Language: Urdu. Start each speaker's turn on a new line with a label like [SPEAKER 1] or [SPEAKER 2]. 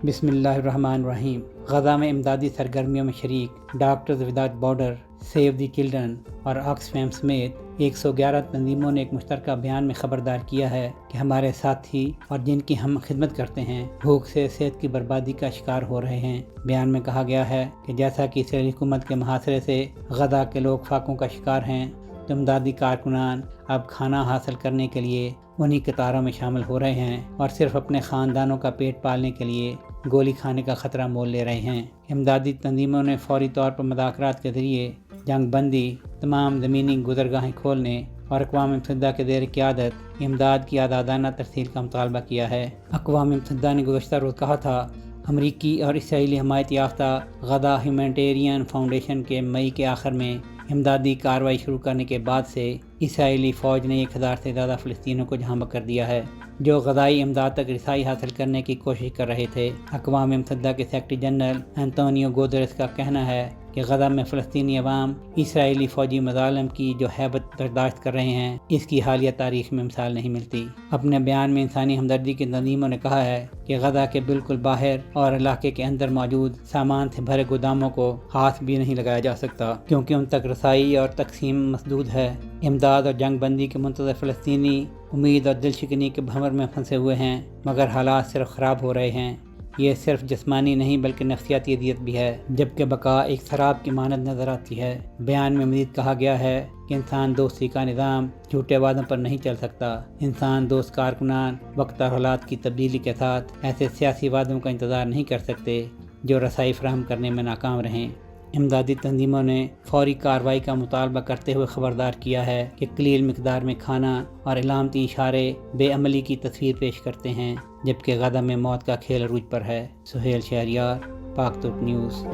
[SPEAKER 1] بسم اللہ الرحمن الرحیم۔ غزہ میں امدادی سرگرمیوں میں شریک doctors without border, save the children اور آکسفیم سمیت 111 تنظیموں نے ایک مشترکہ بیان میں خبردار کیا ہے کہ ہمارے ساتھی اور جن کی ہم خدمت کرتے ہیں بھوک سے صحت کی بربادی کا شکار ہو رہے ہیں۔ بیان میں کہا گیا ہے کہ جیسا کہ اسرائیلی حکومت کے محاصرے سے غزہ کے لوگ فاقوں کا شکار ہیں، تو امدادی کارکنان اب کھانا حاصل کرنے کے لیے انہی قطاروں میں شامل ہو رہے ہیں اور صرف اپنے خاندانوں کا پیٹ پالنے کے لیے گولی کھانے کا خطرہ مول لے رہے ہیں۔ امدادی تنظیموں نے فوری طور پر مذاکرات کے ذریعے جنگ بندی، تمام زمینی گزرگاہیں کھولنے اور اقوام متحدہ کے زیر قیادت امداد کی آزادانہ ترسیل کا مطالبہ کیا ہے۔ اقوام متحدہ نے گزشتہ روز کہا تھا امریکی اور اسرائیلی حمایت یافتہ غزہ ہیومینٹیرین فاؤنڈیشن کے مئی کے آخر میں امدادی کارروائی شروع کرنے کے بعد سے اسرائیلی فوج نے 1000 سے زیادہ فلسطینیوں کو جہاں بک کر دیا ہے جو غذائی امداد تک رسائی حاصل کرنے کی کوشش کر رہے تھے۔ اقوام متحدہ کے سیکرٹری جنرل انتونیو گوتریس کا کہنا ہے کہ غزہ میں فلسطینی عوام اسرائیلی فوجی مظالم کی جو ہیبت برداشت کر رہے ہیں، اس کی حالیہ تاریخ میں مثال نہیں ملتی۔ اپنے بیان میں انسانی ہمدردی کی تنظیموں نے کہا ہے کہ غزہ کے بالکل باہر اور علاقے کے اندر موجود سامان سے بھرے گوداموں کو ہاتھ بھی نہیں لگایا جا سکتا، کیونکہ ان تک رسائی اور تقسیم مسدود ہے۔ امداد اور جنگ بندی کے منتظر فلسطینی امید اور دل شکنی کے بھنور میں پھنسے ہوئے ہیں، مگر حالات صرف خراب ہو رہے ہیں۔ یہ صرف جسمانی نہیں بلکہ نفسیاتی اذیت بھی ہے، جبکہ بقا ایک سراب کی مانند نظر آتی ہے۔ بیان میں مزید کہا گیا ہے کہ انسان دوستی کا نظام جھوٹے وعدوں پر نہیں چل سکتا۔ انسان دوست کارکنان وقت اور حالات کی تبدیلی کے ساتھ ایسے سیاسی وعدوں کا انتظار نہیں کر سکتے جو رسائی فراہم کرنے میں ناکام رہیں۔ امدادی تنظیموں نے فوری کارروائی کا مطالبہ کرتے ہوئے خبردار کیا ہے کہ قلیل مقدار میں کھانا اور علامتی اشارے بے عملی کی تصویر پیش کرتے ہیں، جبکہ غزہ میں موت کا کھیل عروج پر ہے۔ سہیل شہریار، پاک ترک نیوز۔